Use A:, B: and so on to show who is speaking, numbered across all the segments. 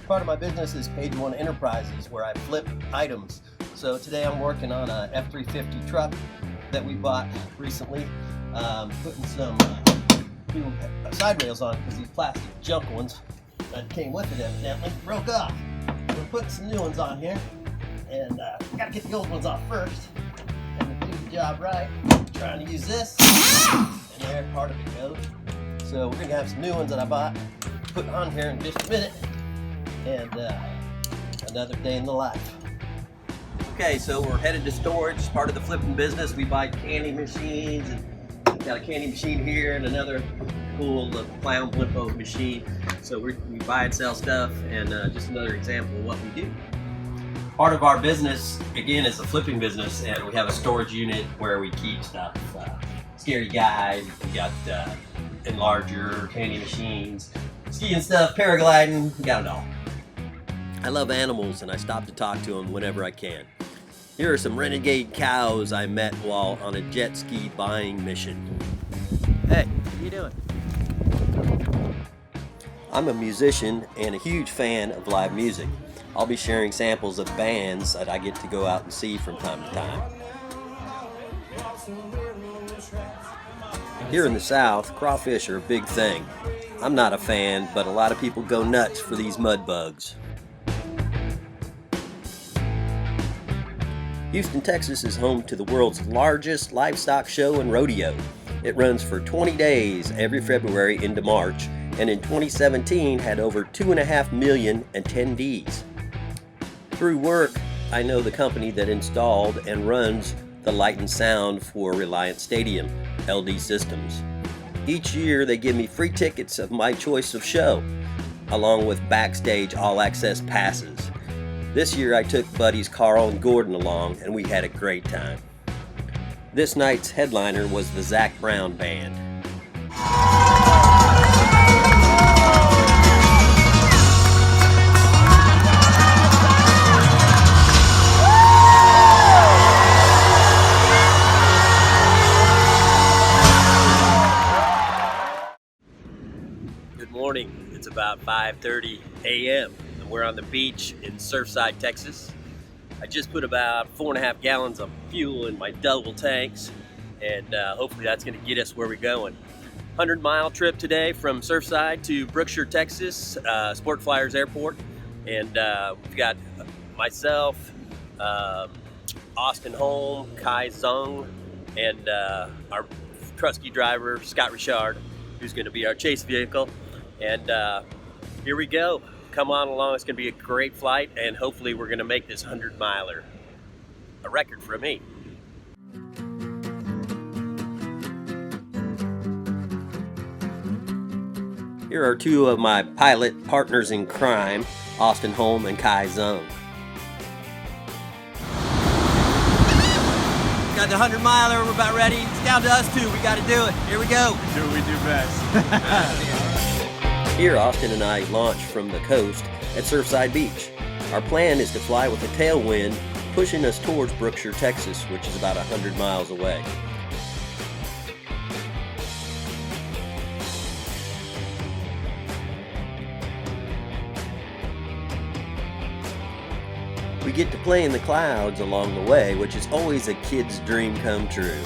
A: Part of my business is Page One Enterprises, where I flip items. So today I'm working on a F-350 truck that we bought recently, putting some new side rails on because these plastic junk ones that came with it evidently broke off. We're putting some new ones on here, and gotta get the old ones off first. And to do the job right, I'm trying to use this, and there part of it goes. So we're gonna have some new ones that I bought, put on here in just a minute, and another day in the life. Okay, so we're headed to storage, part of the flipping business. We buy candy machines, and we've got a candy machine here and another cool clown blimpo machine. So we buy and sell stuff, and just another example of what we do. Part of our business, again, is the flipping business, and we have a storage unit where we keep stuff. Scary guys, we got enlarger, candy machines, skiing stuff, paragliding, we got it all. I love animals, and I stop to talk to them whenever I can. Here are some renegade cows I met while on a jet ski buying mission. Hey, what are you doing? I'm a musician and a huge fan of live music. I'll be sharing samples of bands that I get to go out and see from time to time. Here in the South, crawfish are a big thing. I'm not a fan, but a lot of people go nuts for these mud bugs. Houston, Texas is home to the world's largest livestock show and rodeo. It runs for 20 days every February into March, and in 2017 had over 2.5 million attendees. Through work, I know the company that installed and runs the light and sound for Reliant Stadium, LD Systems. Each year they give me free tickets of my choice of show, along with backstage all-access passes. This year I took buddies Carl and Gordon along, and we had a great time. This night's headliner was the Zac Brown Band. Good morning. It's about 5:30 a.m. and we're on the beach in Surfside, Texas. I just put about 4.5 gallons of fuel in my double tanks, and hopefully that's going to get us where we're going. 100-mile trip today from Surfside to Brookshire, Texas, Sport Flyers Airport, and we've got myself, Austin Holm, Kai Zung, and our trusty driver Scott Richard, who's going to be our chase vehicle. And here we go. Come on along. It's going to be a great flight, and hopefully we're going to make this 100-miler a record for me. Here are two of my pilot partners in crime, Austin Holm and Kai Zung. Got the 100-miler. We're about ready. It's down to us two. We got to do it. Here we go.
B: Do what we do best.
A: Here, Austin and I launch from the coast at Surfside Beach. Our plan is to fly with a tailwind, pushing us towards Brookshire, Texas, which is about 100 miles away. We get to play in the clouds along the way, which is always a kid's dream come true.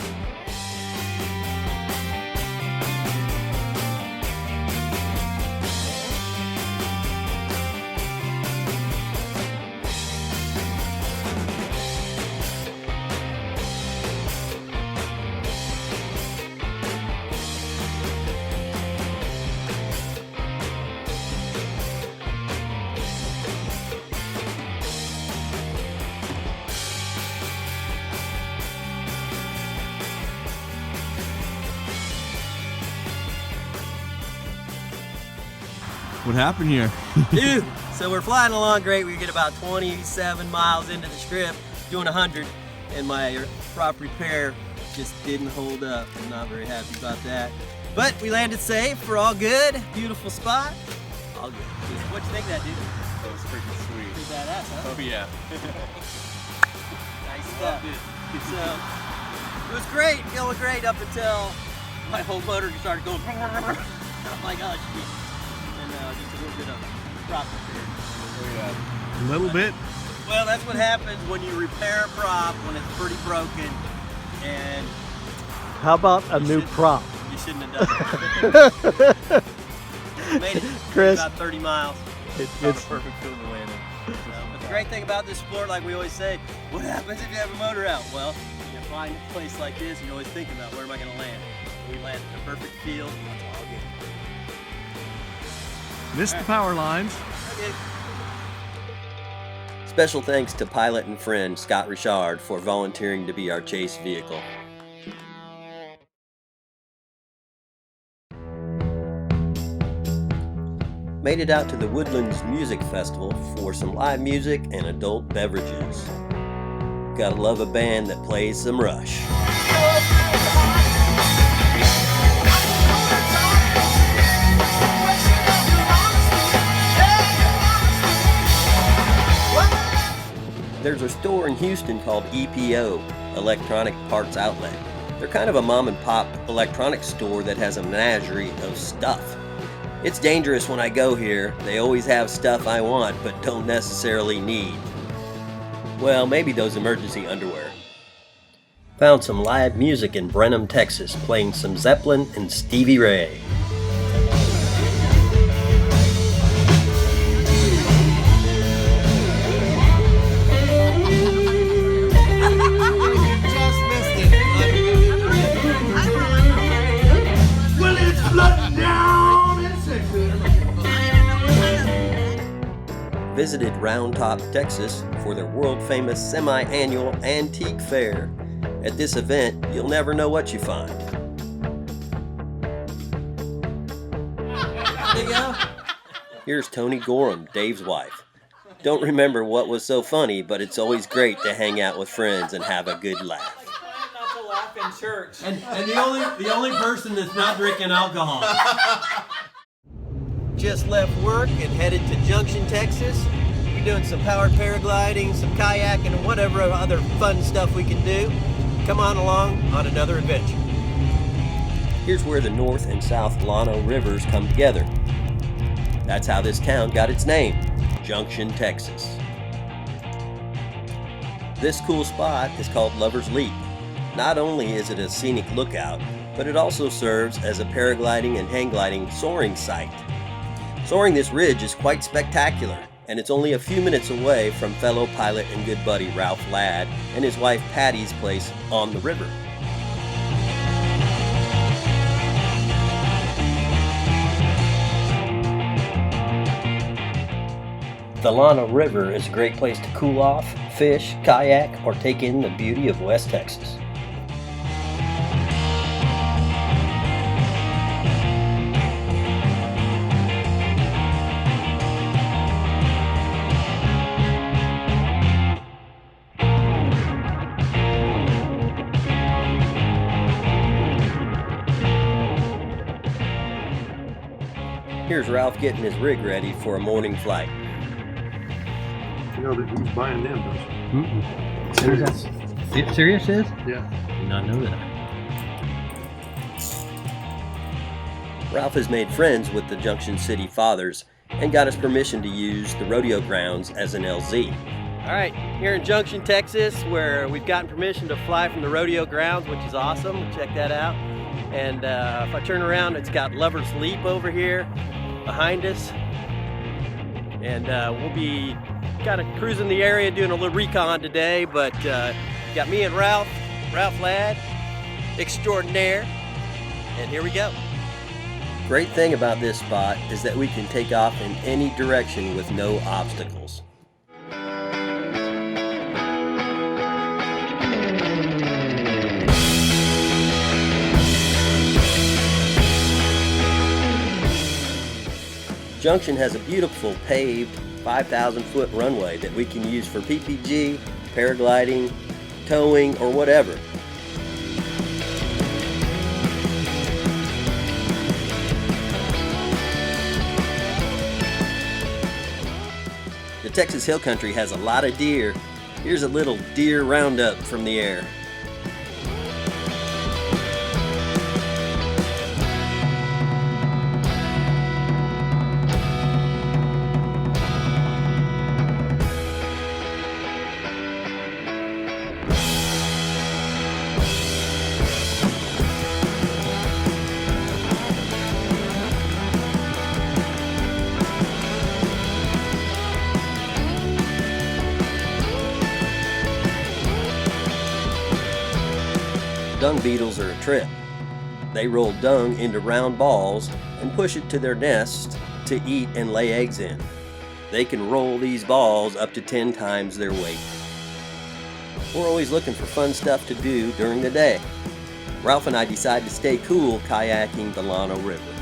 B: What happened here?
A: Dude, so we're flying along great. We get about 27 miles into the strip, doing 100, and my prop repair just didn't hold up. I'm not very happy about that. But we landed safe. We're all good. Beautiful spot. All good. What'd you think of that, dude?
B: That was freaking sweet.
A: Pretty badass, huh?
B: Oh yeah.
A: Nice stuff. So it was great, going great up until my whole motor started going. I'm like, oh shit. And just a little bit of prop repair.
B: Oh, yeah. A little bit.
A: Well, that's what happens when you repair a prop when it's pretty broken, and
C: How about a new prop?
A: you shouldn't have done it. Made it
C: Chris,
A: about 30 miles.
B: It's a perfect field to land in.
A: But the great thing about this sport, like we always say, what happens if you have a motor out? Well, you find a place like this, you always think about where am I going to land. We land in the perfect field. That's all good.
B: Missed the power lines.
A: Okay. Special thanks to pilot and friend Scott Richard for volunteering to be our chase vehicle. Made it out to the Woodlands Music Festival for some live music and adult beverages. Gotta love a band that plays some Rush. There's a store in Houston called EPO, Electronic Parts Outlet. They're kind of a mom and pop electronics store that has a menagerie of stuff. It's dangerous when I go here. They always have stuff I want but don't necessarily need. Well, maybe those emergency underwear. Found some live music in Brenham, Texas, playing some Zeppelin and Stevie Ray. Visited Round Top, Texas for their world-famous semi-annual antique fair. At this event, you'll never know what you find. There you go. Here's Tony Gorham, Dave's wife. Don't remember what was so funny, but it's always great to hang out with friends and have a good laugh.
D: Not to laugh in church.
A: And the only person that's not drinking alcohol. Just left work and headed to Junction, Texas. We're doing some powered paragliding, some kayaking, and whatever other fun stuff we can do. Come on along on another adventure. Here's where the North and South Llano rivers come together. That's how this town got its name, Junction, Texas. This cool spot is called Lover's Leap. Not only is it a scenic lookout, but it also serves as a paragliding and hang gliding soaring site. Soaring this ridge is quite spectacular, and it's only a few minutes away from fellow pilot and good buddy Ralph Ladd and his wife Patty's place on the river. The Llano River is a great place to cool off, fish, kayak, or take in the beauty of West Texas. Here's Ralph getting his rig ready for a morning flight.
E: You know that he's buying them, don't you?
A: Serious? Serious is?
E: Yeah.
A: Did not know that. Ralph has made friends with the Junction City Fathers and got his permission to use the rodeo grounds as an LZ. All right, here in Junction, Texas, where we've gotten permission to fly from the rodeo grounds, which is awesome. Check that out. And if I turn around, it's got Lover's Leap over here behind us. And we'll be kind of cruising the area, doing a little recon today, but got me and Ralph Ladd, extraordinaire, and here we go. Great thing about this spot is that we can take off in any direction with no obstacles. Junction has a beautiful paved 5,000-foot runway that we can use for PPG, paragliding, towing, or whatever. The Texas Hill Country has a lot of deer. Here's a little deer roundup from the air. Dung beetles are a trip. They roll dung into round balls and push it to their nest to eat and lay eggs in. They can roll these balls up to 10 times their weight. We're always looking for fun stuff to do during the day. Ralph and I decide to stay cool kayaking the Llano River.